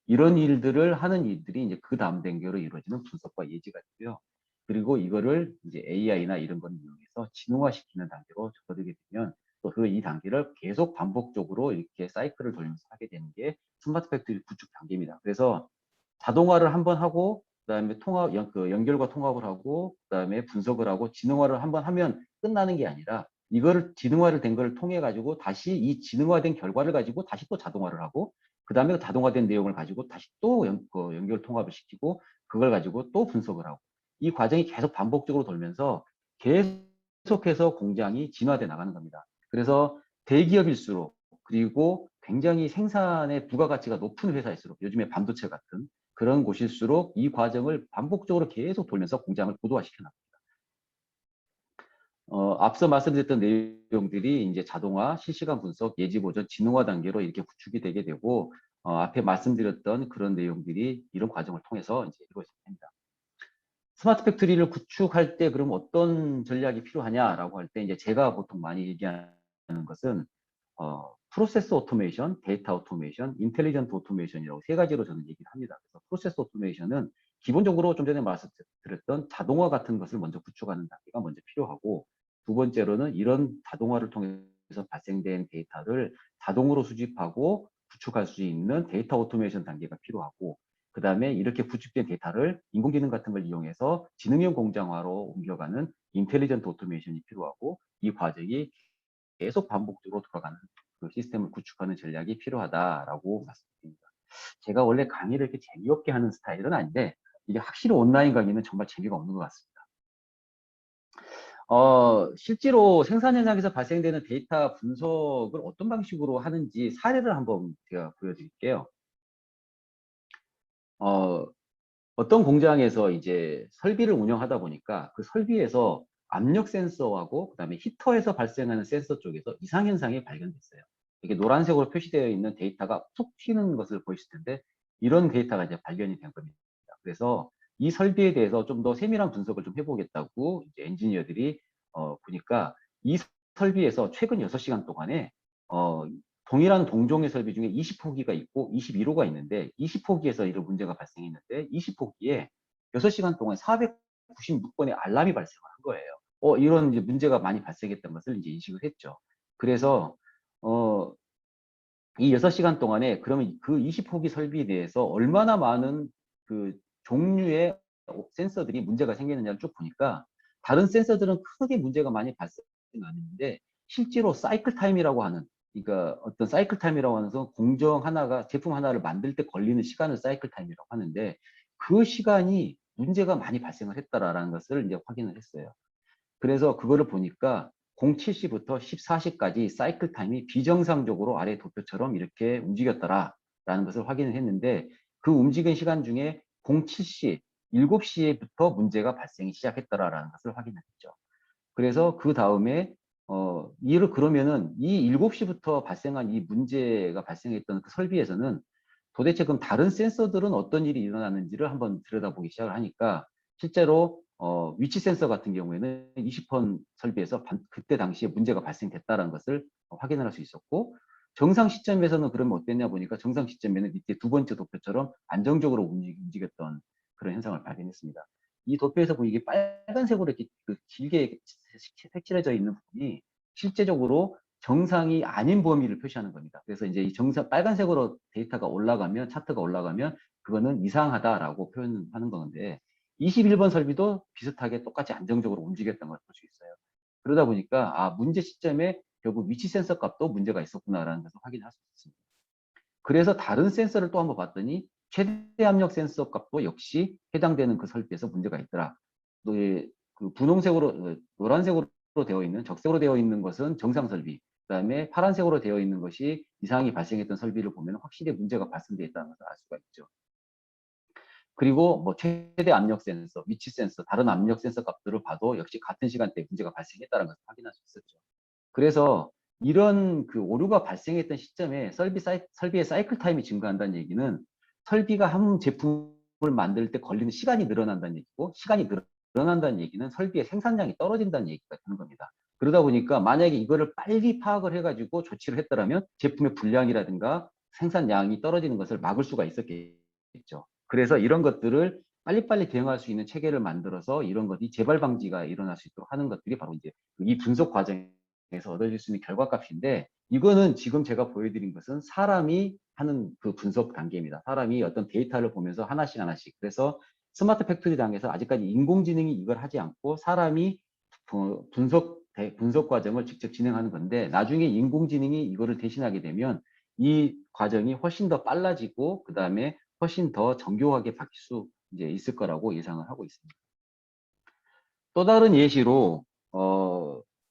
이런 일들을 하는 일들이 이제 그 다음 단계로 이루어지는 분석과 예지가 되고요. 그리고 이거를 이제 AI나 이런 걸 이용해서 진화시키는 단계로 접어들게 되면 또 그 이 단계를 계속 반복적으로 이렇게 사이클을 돌리면서 하게 되는 게 스마트 팩토리 구축 단계입니다. 그래서 자동화를 한번 하고 그다음에 연결과 통합을 하고 그다음에 분석을 하고 지능화를 한번 하면 끝나는 게 아니라 이거를 지능화를 된 걸 통해 가지고 다시 이 지능화된 결과를 가지고 다시 또 자동화를 하고 그다음에 자동화된 내용을 가지고 다시 또 연결 통합을 시키고 그걸 가지고 또 분석을 하고 이 과정이 계속 반복적으로 돌면서 계속해서 공장이 진화돼 나가는 겁니다. 그래서 대기업일수록 그리고 굉장히 생산의 부가가치가 높은 회사일수록 요즘에 반도체 같은 그런 곳일수록 이 과정을 반복적으로 계속 돌면서 공장을 고도화시켜 나갑니다. 앞서 말씀드렸던 내용들이 이제 자동화, 실시간 분석, 예지 보전, 지능화 단계로 이렇게 구축이 되게 되고 앞에 말씀드렸던 그런 내용들이 이런 과정을 통해서 이제 이루어집니다. 스마트 팩토리를 구축할 때 그럼 어떤 전략이 필요하냐라고 할 때 이제 제가 보통 많이 얘기하는 것은 프로세스 오토메이션, 데이터 오토메이션, 인텔리전트 오토메이션이라고 세 가지로 저는 얘기를 합니다. 그래서 프로세스 오토메이션은 기본적으로 좀 전에 말씀드렸던 자동화 같은 것을 먼저 구축하는 단계가 먼저 필요하고 두 번째로는 이런 자동화를 통해서 발생된 데이터를 자동으로 수집하고 구축할 수 있는 데이터 오토메이션 단계가 필요하고 그 다음에 이렇게 구축된 데이터를 인공지능 같은 걸 이용해서 지능형 공장화로 옮겨가는 인텔리전트 오토메이션이 필요하고 이 과정이 계속 반복적으로 돌아가는 그 시스템을 구축하는 전략이 필요하다라고 말씀드립니다. 제가 원래 강의를 이렇게 재미없게 하는 스타일은 아닌데 이게 확실히 온라인 강의는 정말 재미가 없는 것 같습니다. 실제로 생산 현장에서 발생되는 데이터 분석을 어떤 방식으로 하는지 사례를 한번 제가 보여드릴게요. 어떤 공장에서 이제 설비를 운영하다 보니까 그 설비에서 압력 센서하고 그다음에 히터에서 발생하는 센서 쪽에서 이상 현상이 발견됐어요. 이게 노란색으로 표시되어 있는 데이터가 툭 튀는 것을 보이실 텐데 이런 데이터가 이제 발견이 된 겁니다. 그래서 이 설비에 대해서 좀 더 세밀한 분석을 좀 해보겠다고 이제 엔지니어들이 보니까 이 설비에서 최근 6시간 동안에 어, 동일한 동종의 설비 중에 20호기가 있고 21호가 있는데 20호기에서 이런 문제가 발생했는데 20호기에 6시간 동안 496번의 알람이 발생을 한 거예요. 이런 이제 문제가 많이 발생했던 것을 이제 인식을 했죠. 그래서 이 6시간 동안에 그러면 그 20호기 설비에 대해서 얼마나 많은 그 종류의 센서들이 문제가 생기느냐를 쭉 보니까 다른 센서들은 크게 문제가 많이 발생 안 했는데 실제로 사이클 타임이라고 하는 그러니까 어떤 사이클 타임이라고 하는 건 공정 하나가 제품 하나를 만들 때 걸리는 시간을 사이클 타임이라고 하는데 그 시간이 문제가 많이 발생을 했다라는 것을 이제 확인을 했어요. 그래서 그거를 보니까 07시부터 14시까지 사이클 타임이 비정상적으로 아래 도표처럼 이렇게 움직였더라라는 것을 확인을 했는데 그 움직인 시간 중에 07시, 7시부터 문제가 발생이 시작했더라라는 것을 확인했죠. 그래서 그 다음에 이를 그러면은 이 7시부터 발생한 이 문제가 발생했던 그 설비에서는 도대체 그럼 다른 센서들은 어떤 일이 일어나는지를 한번 들여다보기 시작을 하니까 실제로 위치 센서 같은 경우에는 20번 설비에서 그때 당시에 문제가 발생됐다는 것을 확인을 할 수 있었고 정상 시점에서는 그러면 어땠냐 보니까 정상 시점에는 밑에 두 번째 도표처럼 안정적으로 움직였던 그런 현상을 발견했습니다. 이 도표에서 보면 이게 빨간색으로 이렇게 길게 색칠해져 있는 부분이 실제적으로 정상이 아닌 범위를 표시하는 겁니다. 그래서 이제 이 빨간색으로 데이터가 올라가면, 차트가 올라가면 그거는 이상하다라고 표현하는 건데 21번 설비도 비슷하게 똑같이 안정적으로 움직였던 걸 볼 수 있어요. 그러다 보니까 문제 시점에 결국 위치 센서 값도 문제가 있었구나라는 것을 확인할 수 있습니다. 그래서 다른 센서를 또 한번 봤더니 최대 압력 센서 값도 역시 해당되는 그 설비에서 문제가 있더라. 그 분홍색으로 노란색으로 되어 있는 적색으로 되어 있는 것은 정상 설비, 그다음에 파란색으로 되어 있는 것이 이상이 발생했던 설비를 보면 확실히 문제가 발생되어 있다는 것을 알 수가 있죠. 그리고 뭐 최대 압력 센서, 위치 센서, 다른 압력 센서 값들을 봐도 역시 같은 시간대에 문제가 발생했다는 것을 확인할 수 있었죠. 그래서 이런 그 오류가 발생했던 시점에 설비의 사이클 타임이 증가한다는 얘기는 설비가 한 제품을 만들 때 걸리는 시간이 늘어난다는 얘기고 시간이 늘어난다는 얘기는 설비의 생산량이 떨어진다는 얘기가 되는 겁니다. 그러다 보니까 만약에 이거를 빨리 파악을 해가지고 조치를 했더라면 제품의 분량이라든가 생산량이 떨어지는 것을 막을 수가 있었겠죠. 그래서 이런 것들을 빨리빨리 대응할 수 있는 체계를 만들어서 이런 것이 재발 방지가 일어날 수 있도록 하는 것들이 바로 이제 이 분석 과정에 얻어질 수 있는 결과값인데 이거는 지금 제가 보여드린 것은 사람이 하는 그 분석 단계입니다. 사람이 어떤 데이터를 보면서 하나씩 하나씩. 그래서 스마트 팩토리 단계에서 아직까지 인공지능이 이걸 하지 않고 사람이 분석 과정을 직접 진행하는 건데 나중에 인공지능이 이거를 대신하게 되면 이 과정이 훨씬 더 빨라지고 그 다음에 훨씬 더 정교하게 바뀔 수 이제 있을 거라고 예상을 하고 있습니다. 또 다른 예시로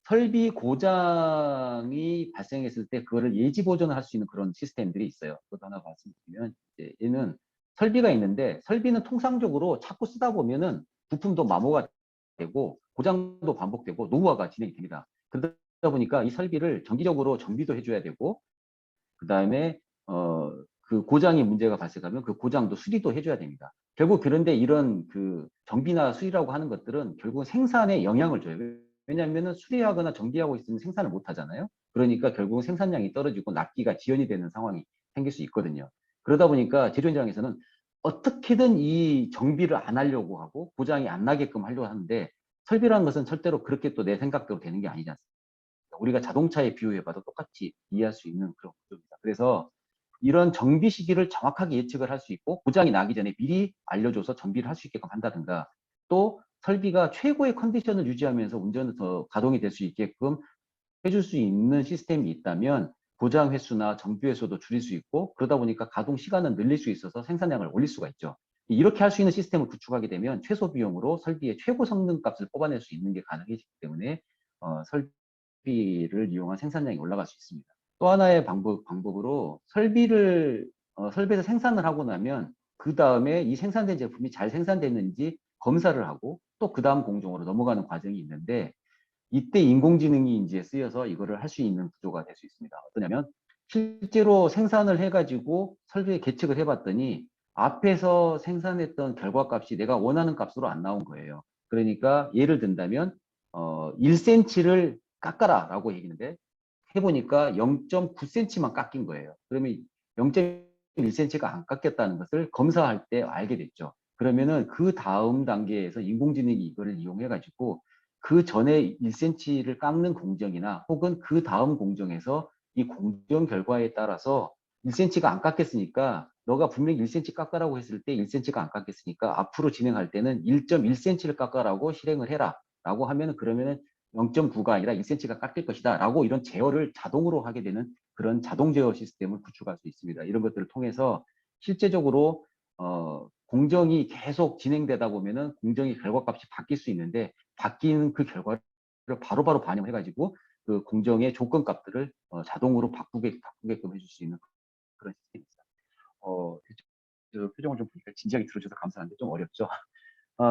설비 고장이 발생했을 때 그거를 예지 보존을 할 수 있는 그런 시스템들이 있어요. 그것 하나 말씀드리면 이제 얘는 설비가 있는데 설비는 통상적으로 자꾸 쓰다 보면은 부품도 마모가 되고 고장도 반복되고 노후화가 진행이 됩니다. 그러다 보니까 이 설비를 정기적으로 정비도 해줘야 되고 그 다음에 그 고장이 문제가 발생하면 그 고장도 수리도 해줘야 됩니다. 결국 그런데 이런 그 정비나 수리라고 하는 것들은 결국 생산에 영향을 줘요. 왜냐하면 수리하거나 정비하고 있으면 생산을 못 하잖아요. 그러니까 결국 생산량이 떨어지고 납기가 지연이 되는 상황이 생길 수 있거든요. 그러다 보니까 제조 현장에서는 어떻게든 이 정비를 안 하려고 하고 고장이 안 나게끔 하려고 하는데 설비라는 것은 절대로 그렇게 또 내 생각대로 되는 게 아니지 않습니까? 우리가 자동차에 비유해봐도 똑같이 이해할 수 있는 그런 구조입니다. 그래서 이런 정비 시기를 정확하게 예측을 할 수 있고 고장이 나기 전에 미리 알려줘서 정비를 할 수 있게끔 한다든가 또 설비가 최고의 컨디션을 유지하면서 운전을 더 가동이 될 수 있게끔 해줄 수 있는 시스템이 있다면 고장 횟수나 정비 횟수도 줄일 수 있고 그러다 보니까 가동 시간을 늘릴 수 있어서 생산량을 올릴 수가 있죠. 이렇게 할 수 있는 시스템을 구축하게 되면 최소 비용으로 설비의 최고 성능 값을 뽑아낼 수 있는 게 가능해지기 때문에 설비를 이용한 생산량이 올라갈 수 있습니다. 또 하나의 방법으로 설비에서 생산을 하고 나면 그 다음에 이 생산된 제품이 잘 생산됐는지 검사를 하고 또 그 다음 공정으로 넘어가는 과정이 있는데 이때 인공지능이 이제 쓰여서 이거를 할 수 있는 구조가 될 수 있습니다. 어떠냐면 실제로 생산을 해가지고 설비에 계측을 해봤더니 앞에서 생산했던 결과값이 내가 원하는 값으로 안 나온 거예요. 그러니까 예를 든다면 1cm를 깎아라라고 얘기했는데 해보니까 0.9cm만 깎인 거예요. 그러면 0.1cm가 안 깎였다는 것을 검사할 때 알게 됐죠. 그러면은 그 다음 단계에서 인공지능이 이거를 이용해가지고 그 전에 1cm를 깎는 공정이나 혹은 그 다음 공정에서 이 공정 결과에 따라서 1cm가 안 깎였으니까 너가 분명히 1cm 깎아라고 했을 때 1cm가 안 깎였으니까 앞으로 진행할 때는 1.1cm를 깎아라고 실행을 해라 라고 하면 그러면은 0.9가 아니라 1cm가 깎일 것이다 라고 이런 제어를 자동으로 하게 되는 그런 자동 제어 시스템을 구축할 수 있습니다. 이런 것들을 통해서 실제적으로 공정이 계속 진행되다 보면은 공정의 결과값이 바뀔 수 있는데 바뀌는 그 결과를 바로바로 반영해가지고 그 공정의 조건값들을 자동으로 바꾸게끔 해줄 수 있는 그런 시스템입니다. 표정을 좀 보니까 진지하게 들어줘서 감사한데 좀 어렵죠.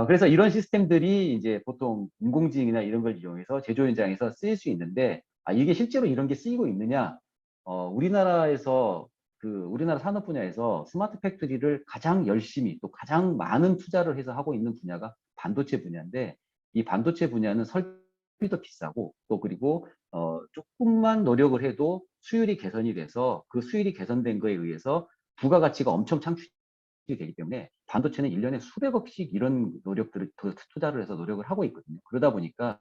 그래서 이런 시스템들이 이제 보통 인공지능이나 이런 걸 이용해서 제조 현장에서 쓰일 수 있는데, 이게 실제로 이런 게 쓰이고 있느냐? 우리나라에서 우리나라 산업 분야에서 스마트 팩토리를 가장 열심히 또 가장 많은 투자를 해서 하고 있는 분야가 반도체 분야인데, 이 반도체 분야는 설비도 비싸고 또 그리고 조금만 노력을 해도 수율이 개선이 돼서 그 수율이 개선된 거에 의해서 부가가치가 엄청 창출이 되기 때문에 반도체는 1년에 수백억씩 이런 노력들을 투자를 해서 노력을 하고 있거든요. 그러다 보니까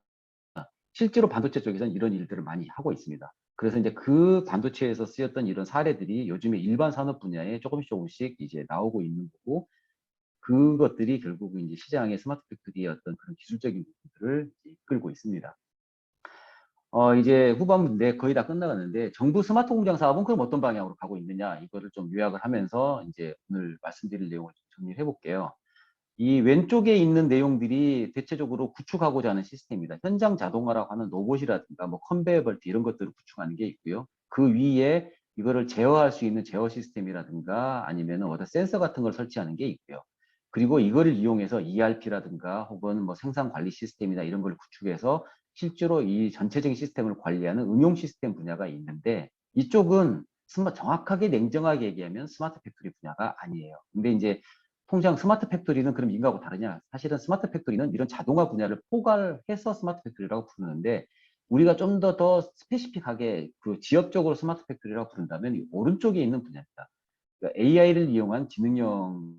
실제로 반도체 쪽에서는 이런 일들을 많이 하고 있습니다. 그래서 이제 그 반도체에서 쓰였던 이런 사례들이 요즘에 일반 산업 분야에 조금씩 이제 나오고 있는 거고, 그것들이 결국은 이제 시장의 스마트 팩토리의 어떤 그런 기술적인 부분들을 이끌고 있습니다. 이제 후반부인데 거의 다 끝나가는데 정부 스마트 공장 사업은 그럼 어떤 방향으로 가고 있느냐 이거를 좀 요약을 하면서 이제 오늘 말씀드릴 내용을 정리해 볼게요. 이 왼쪽에 있는 내용들이 대체적으로 구축하고자 하는 시스템입니다. 현장 자동화라고 하는 로봇이라든가 뭐 컨베이어 벨트 이런 것들을 구축하는 게 있고요. 그 위에 이거를 제어할 수 있는 제어 시스템이라든가 아니면 어떤 센서 같은 걸 설치하는 게 있고요. 그리고 이거를 이용해서 ERP라든가 혹은 뭐 생산 관리 시스템이나 이런 걸 구축해서 실제로 이 전체적인 시스템을 관리하는 응용 시스템 분야가 있는데 이쪽은 정확하게 냉정하게 얘기하면 스마트 팩토리 분야가 아니에요. 근데 이제 통상 스마트 팩토리는 그럼 인가하고 다르냐? 사실은 스마트 팩토리는 이런 자동화 분야를 포괄해서 스마트 팩토리라고 부르는데 우리가 좀 더 스페시픽하게 그 지역적으로 스마트 팩토리라고 부른다면 이 오른쪽에 있는 분야입니다. 그러니까 AI를 이용한 지능형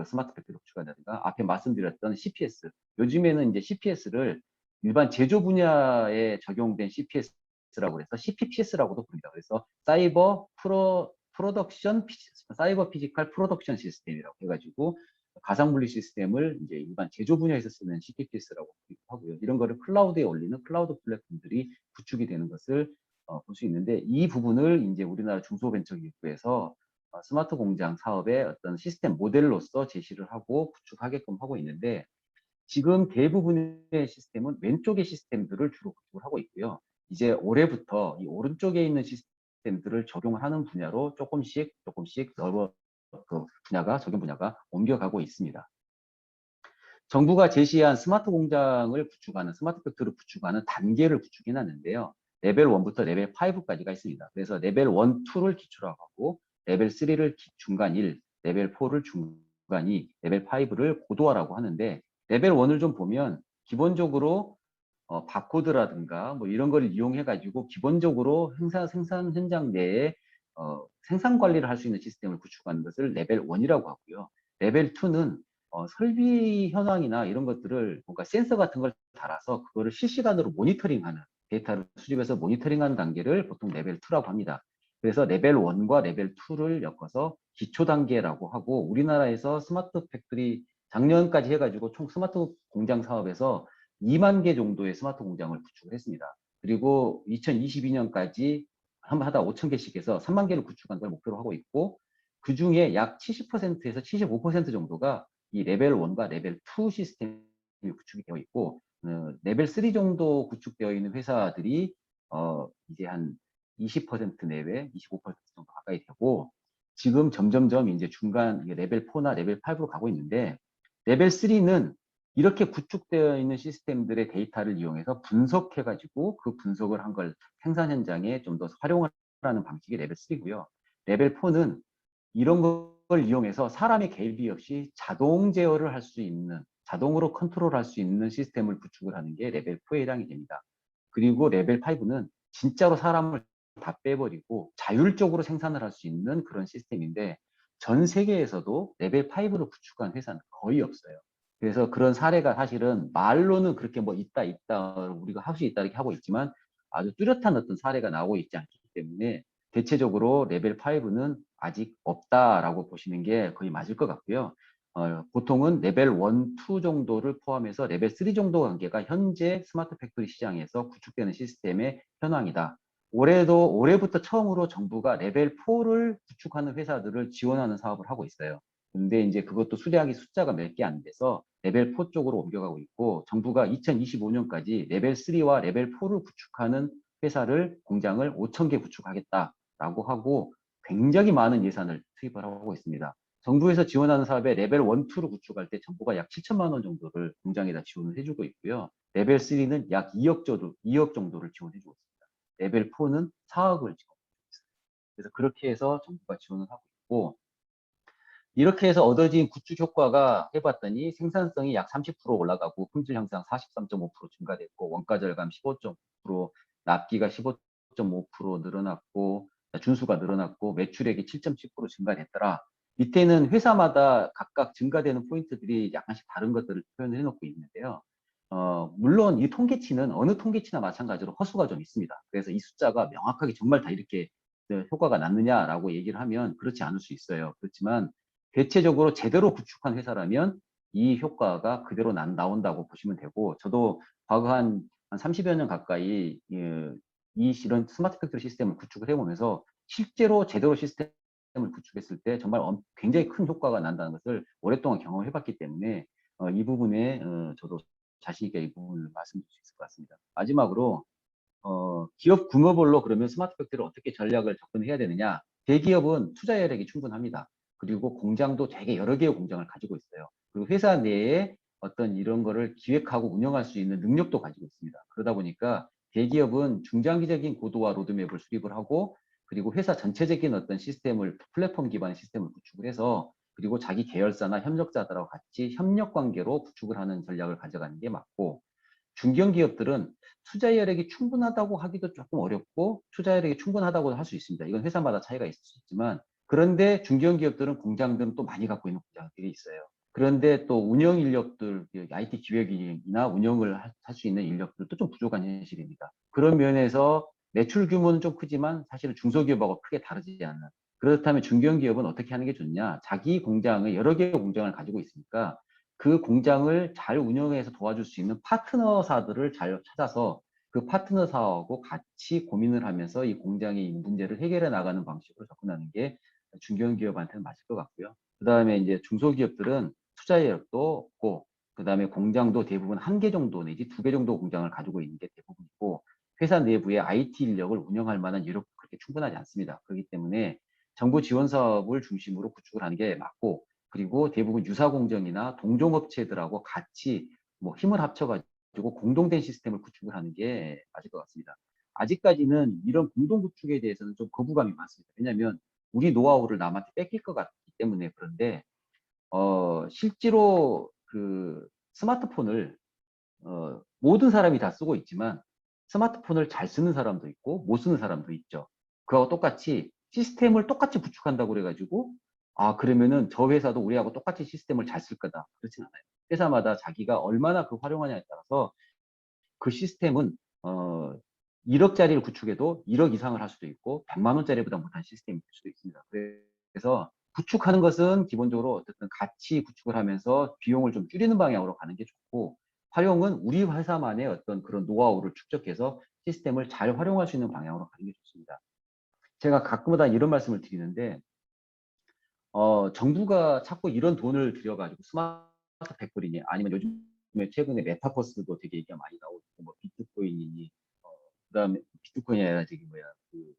스마트 팩토리 구축한다든가 앞에 말씀드렸던 CPS 요즘에는 이제 CPS를 일반 제조 분야에 적용된 CPS CPS라고 해서 CPPS라고도 부릅니다. 그래서 사이버 피지컬 프로덕션 시스템이라고 해가지고 가상분리 시스템을 이제 일반 제조 분야에서 쓰는 CPPS라고 하고요. 이런 거를 클라우드에 올리는 클라우드 플랫폼들이 구축이 되는 것을 볼 수 있는데, 이 부분을 이제 우리나라 중소벤처기업부에서 스마트 공장 사업의 어떤 시스템 모델로서 제시를 하고 구축하게끔 하고 있는데, 지금 대부분의 시스템은 왼쪽의 시스템들을 주로 구축을 하고 있고요. 이제 올해부터 이 오른쪽에 있는 시스템들을 적용을 하는 분야로 조금씩 적용 분야가 옮겨가고 있습니다. 정부가 제시한 스마트 공장을 구축하는, 스마트 팩토리를 구축하는 단계를 구축해 놨는데요. 레벨 1부터 레벨 5까지가 있습니다. 그래서 레벨 1, 2를 기초로 하고, 레벨 3를 중간 1, 레벨 4를 중간 2, 레벨 5를 고도화라고 하는데, 레벨 1을 좀 보면 기본적으로 바코드라든가 뭐 이런 걸 이용해 가지고 기본적으로 생산 현장 내에 생산 관리를 할 수 있는 시스템을 구축하는 것을 레벨 1이라고 하고요. 레벨 2는 설비 현황이나 이런 것들을 뭔가 센서 같은 걸 달아서 그거를 실시간으로 모니터링하는, 데이터를 수집해서 모니터링하는 단계를 보통 레벨 2라고 합니다. 그래서 레벨 1과 레벨 2를 엮어서 기초 단계라고 하고, 우리나라에서 스마트 팩토리 작년까지 해가지고 총 스마트 공장 사업에서 2만 개 정도의 스마트 공장을 구축을 했습니다. 그리고 2022년까지 하다 5천 개씩 해서 3만 개를 구축하는 걸 목표로 하고 있고, 그 중에 약 70%에서 75% 정도가 이 레벨 1과 레벨 2 시스템이 구축이 되어 있고, 레벨 3 정도 구축되어 있는 회사들이 이제 한 20% 내외, 25% 정도 가까이 되고, 지금 점점점 이제 중간 레벨 4나 레벨 5로 가고 있는데, 레벨 3는 이렇게 구축되어 있는 시스템들의 데이터를 이용해서 분석해가지고 그 분석을 한 걸 생산 현장에 좀 더 활용하는 방식이 레벨 3고요. 레벨 4는 이런 걸 이용해서 사람의 개입이 없이 자동 제어를 할 수 있는, 자동으로 컨트롤할 수 있는 시스템을 구축을 하는 게 레벨 4에 해당이 됩니다. 그리고 레벨 5는 진짜로 사람을 다 빼버리고 자율적으로 생산을 할 수 있는 그런 시스템인데, 전 세계에서도 레벨 5를 구축한 회사는 거의 없어요. 그래서 그런 사례가 사실은 말로는 그렇게 뭐 있다 우리가 할 수 있다 이렇게 하고 있지만, 아주 뚜렷한 어떤 사례가 나오고 있지 않기 때문에 대체적으로 레벨 5는 아직 없다라고 보시는 게 거의 맞을 것 같고요. 보통은 레벨 1, 2 정도를 포함해서 레벨 3 정도 관계가 현재 스마트 팩토리 시장에서 구축되는 시스템의 현황이다. 올해부터 처음으로 정부가 레벨 4를 구축하는 회사들을 지원하는 사업을 하고 있어요. 근데 이제 그것도 수량이 숫자가 몇 개 안 돼서 레벨 4 쪽으로 옮겨가고 있고, 정부가 2025년까지 레벨 3와 레벨 4를 구축하는 공장을 5천 개 구축하겠다라고 하고, 굉장히 많은 예산을 투입을 하고 있습니다. 정부에서 지원하는 사업에 레벨 1, 2를 구축할 때 정부가 약 7천만 원 정도를 공장에다 지원을 해주고 있고요. 레벨 3는 약 2억 정도를 지원해주고 있습니다. 레벨 4는 4억을 지원해주고 있습니다. 그래서 그렇게 해서 정부가 지원을 하고 있고, 이렇게 해서 얻어진 구축 효과가 해봤더니 생산성이 약 30% 올라가고, 품질 향상 43.5% 증가됐고, 원가 절감 15.5%, 납기가 15.5% 늘어났고, 준수가 늘어났고, 매출액이 7.7% 증가됐더라. 밑에는 회사마다 각각 증가되는 포인트들이 약간씩 다른 것들을 표현을 해놓고 있는데요. 물론 이 통계치는 어느 통계치나 마찬가지로 허수가 좀 있습니다. 그래서 이 숫자가 명확하게 정말 다 이렇게 효과가 났느냐라고 얘기를 하면 그렇지 않을 수 있어요. 그렇지만 대체적으로 제대로 구축한 회사라면 이 효과가 그대로 나온다고 보시면 되고, 저도 과거 한 30여 년 가까이 이런 스마트 팩토리 시스템을 구축을 해보면서 실제로 제대로 시스템을 구축했을 때 정말 굉장히 큰 효과가 난다는 것을 오랫동안 경험을 해봤기 때문에 이 부분에 저도 자신 있게 이 부분을 말씀드릴 수 있을 것 같습니다. 마지막으로 기업 규모별로 그러면 스마트 팩토리를 어떻게 전략을 접근해야 되느냐? 대기업은 투자 여력이 충분합니다. 그리고 공장도 되게 여러 개의 공장을 가지고 있어요. 그리고 회사 내에 어떤 이런 거를 기획하고 운영할 수 있는 능력도 가지고 있습니다. 그러다 보니까 대기업은 중장기적인 고도화 로드맵을 수립을 하고, 그리고 회사 전체적인 어떤 플랫폼 기반의 시스템을 구축을 해서, 그리고 자기 계열사나 협력자들하고 같이 협력 관계로 구축을 하는 전략을 가져가는 게 맞고, 중견기업들은 투자 여력이 충분하다고 하기도 조금 어렵고, 투자 여력이 충분하다고 할 수 있습니다. 이건 회사마다 차이가 있을 수 있지만, 그런데 중견기업들은 공장들은 또 많이 갖고 있는 공장들이 있어요. 그런데 또 운영 인력들, IT 기획이나 운영을 할 수 있는 인력들도 좀 부족한 현실입니다. 그런 면에서 매출 규모는 좀 크지만 사실은 중소기업하고 크게 다르지 않는. 그렇다면 중견기업은 어떻게 하는 게 좋냐? 자기 공장을 여러 개의 공장을 가지고 있으니까 그 공장을 잘 운영해서 도와줄 수 있는 파트너사들을 잘 찾아서 그 파트너사하고 같이 고민을 하면서 이 공장의 이 문제를 해결해 나가는 방식으로 접근하는 게 중견기업한테는 맞을 것 같고요. 그 다음에 이제 중소기업들은 투자 여력도 없고, 그 다음에 공장도 대부분 한 개 정도 내지 두 개 정도 공장을 가지고 있는 게 대부분이고, 회사 내부에 IT 인력을 운영할 만한 여력도 그렇게 충분하지 않습니다. 그렇기 때문에 정부 지원 사업을 중심으로 구축을 하는 게 맞고, 그리고 대부분 유사공정이나 동종업체들하고 같이 뭐 힘을 합쳐가지고 공동된 시스템을 구축을 하는 게 맞을 것 같습니다. 아직까지는 이런 공동 구축에 대해서는 좀 거부감이 많습니다. 왜냐하면 우리 노하우를 남한테 뺏길 것 같기 때문에. 그런데 실제로 그 스마트폰을 모든 사람이 다 쓰고 있지만 스마트폰을 잘 쓰는 사람도 있고 못 쓰는 사람도 있죠. 그거하고 똑같이 시스템을 똑같이 구축한다고 그래가지고 그러면은 저 회사도 우리하고 똑같이 시스템을 잘 쓸 거다. 그렇진 않아요. 회사마다 자기가 얼마나 그 활용하냐에 따라서 그 시스템은 1억짜리를 구축해도 1억 이상을 할 수도 있고 100만 원짜리보다 못한 시스템이 될 수도 있습니다. 그래서 구축하는 것은 기본적으로 어쨌든 같이 구축을 하면서 비용을 좀 줄이는 방향으로 가는 게 좋고, 활용은 우리 회사만의 어떤 그런 노하우를 축적해서 시스템을 잘 활용할 수 있는 방향으로 가는 게 좋습니다. 제가 가끔마다 이런 말씀을 드리는데 정부가 자꾸 이런 돈을 들여가지고 스마트 팩토리니 아니면 요즘에 최근에 메타버스도 되게 얘기가 많이 나오고 뭐 비트코인이니 그다음에 비트코인이 아니라 저기 뭐야 그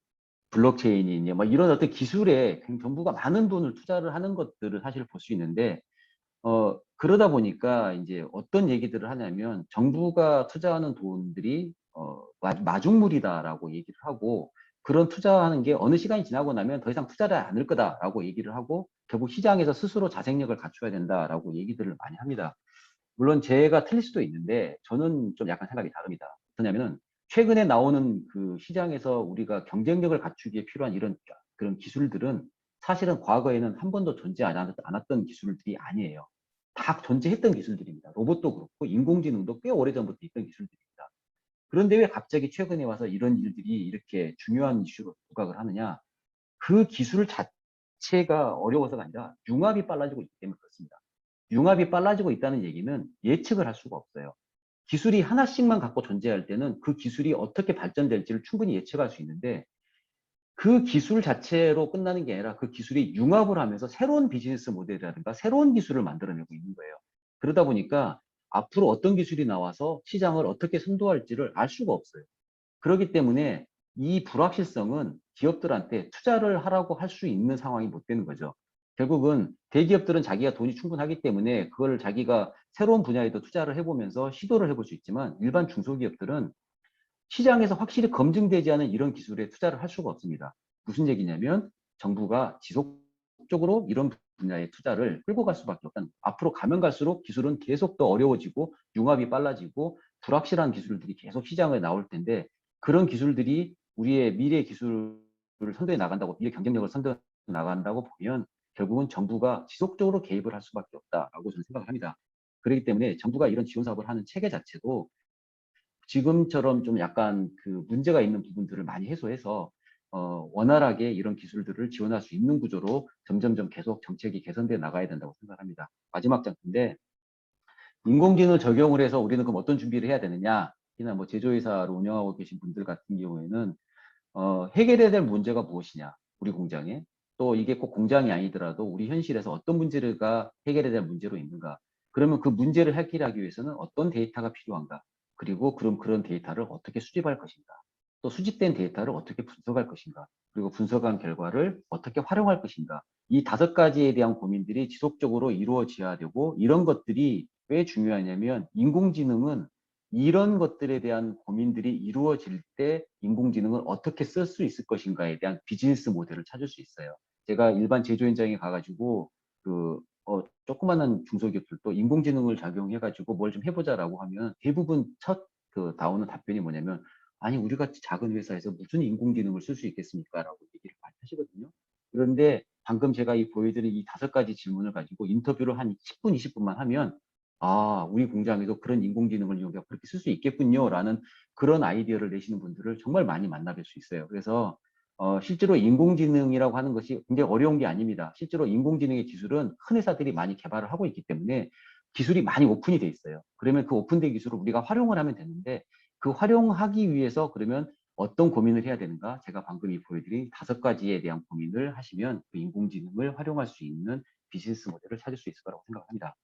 블록체인이니 뭐 이런 어떤 기술에 정부가 많은 돈을 투자를 하는 것들을 사실 볼 수 있는데 그러다 보니까 이제 어떤 얘기들을 하냐면 정부가 투자하는 돈들이 마중물이다라고 얘기를 하고, 그런 투자하는 게 어느 시간이 지나고 나면 더 이상 투자를 않을 거다라고 얘기를 하고 결국 시장에서 스스로 자생력을 갖춰야 된다라고 얘기들을 많이 합니다. 물론 제가 틀릴 수도 있는데 저는 좀 약간 생각이 다릅니다. 어떠냐면은 최근에 나오는 그 시장에서 우리가 경쟁력을 갖추기에 필요한 이런 그런 기술들은 사실은 과거에는 한 번도 존재 않았던 기술들이 아니에요. 다 존재했던 기술들입니다. 로봇도 그렇고 인공지능도 꽤 오래전부터 있던 기술들입니다. 그런데 왜 갑자기 최근에 와서 이런 일들이 이렇게 중요한 이슈로 부각을 하느냐? 그 기술 자체가 어려워서가 아니라 융합이 빨라지고 있기 때문에 그렇습니다. 융합이 빨라지고 있다는 얘기는 예측을 할 수가 없어요. 기술이 하나씩만 갖고 존재할 때는 그 기술이 어떻게 발전될지를 충분히 예측할 수 있는데, 그 기술 자체로 끝나는 게 아니라 그 기술이 융합을 하면서 새로운 비즈니스 모델이라든가 새로운 기술을 만들어내고 있는 거예요. 그러다 보니까 앞으로 어떤 기술이 나와서 시장을 어떻게 선도할지를 알 수가 없어요. 그렇기 때문에 이 불확실성은 기업들한테 투자를 하라고 할 수 있는 상황이 못 되는 거죠. 결국은 대기업들은 자기가 돈이 충분하기 때문에 그걸 자기가 새로운 분야에도 투자를 해보면서 시도를 해볼 수 있지만, 일반 중소기업들은 시장에서 확실히 검증되지 않은 이런 기술에 투자를 할 수가 없습니다. 무슨 얘기냐면 정부가 지속적으로 이런 분야의 투자를 끌고 갈 수밖에 없다는, 앞으로 가면 갈수록 기술은 계속 더 어려워지고 융합이 빨라지고 불확실한 기술들이 계속 시장에 나올 텐데, 그런 기술들이 우리의 미래 기술을 선도해 나간다고, 미래 경쟁력을 선도해 나간다고 보면 결국은 정부가 지속적으로 개입을 할 수밖에 없다라고 저는 생각을 합니다. 그렇기 때문에 정부가 이런 지원 사업을 하는 체계 자체도 지금처럼 좀 약간 그 문제가 있는 부분들을 많이 해소해서 원활하게 이런 기술들을 지원할 수 있는 구조로 점점점 계속 정책이 개선돼 나가야 된다고 생각합니다. 마지막 장인데, 인공지능을 적용을 해서 우리는 그럼 어떤 준비를 해야 되느냐? 특히나 뭐 제조회사를 운영하고 계신 분들 같은 경우에는 해결해야 될 문제가 무엇이냐? 우리 공장에. 또 이게 꼭 공장이 아니더라도 우리 현실에서 어떤 문제가 해결해야 될 문제로 있는가? 그러면 그 문제를 해결하기 위해서는 어떤 데이터가 필요한가? 그리고 그럼 그런 데이터를 어떻게 수집할 것인가? 또 수집된 데이터를 어떻게 분석할 것인가? 그리고 분석한 결과를 어떻게 활용할 것인가? 이 다섯 가지에 대한 고민들이 지속적으로 이루어져야 되고, 이런 것들이 왜 중요하냐면 인공지능은 이런 것들에 대한 고민들이 이루어질 때 인공지능을 어떻게 쓸 수 있을 것인가에 대한 비즈니스 모델을 찾을 수 있어요. 제가 일반 제조 현장에 가가지고 조그마한 중소기업들도 인공지능을 작용해가지고 뭘 좀 해보자라고 하면 대부분 첫 나오는 답변이 뭐냐면, 아니 우리 같이 작은 회사에서 무슨 인공지능을 쓸 수 있겠습니까? 라고 얘기를 많이 하시거든요. 그런데 방금 제가 보여드린 이 다섯 가지 질문을 가지고 인터뷰를 한 10분, 20분만 하면 우리 공장에도 그런 인공지능을 이용해서 그렇게 쓸 수 있겠군요라는 그런 아이디어를 내시는 분들을 정말 많이 만나뵐 수 있어요. 그래서 실제로 인공지능이라고 하는 것이 굉장히 어려운 게 아닙니다. 실제로 인공지능의 기술은 큰 회사들이 많이 개발을 하고 있기 때문에 기술이 많이 오픈이 돼 있어요. 그러면 그 오픈된 기술을 우리가 활용을 하면 되는데, 그 활용하기 위해서 그러면 어떤 고민을 해야 되는가? 제가 방금 보여드린 5가지에 대한 고민을 하시면 그 인공지능을 활용할 수 있는 비즈니스 모델을 찾을 수 있을 거라고 생각합니다.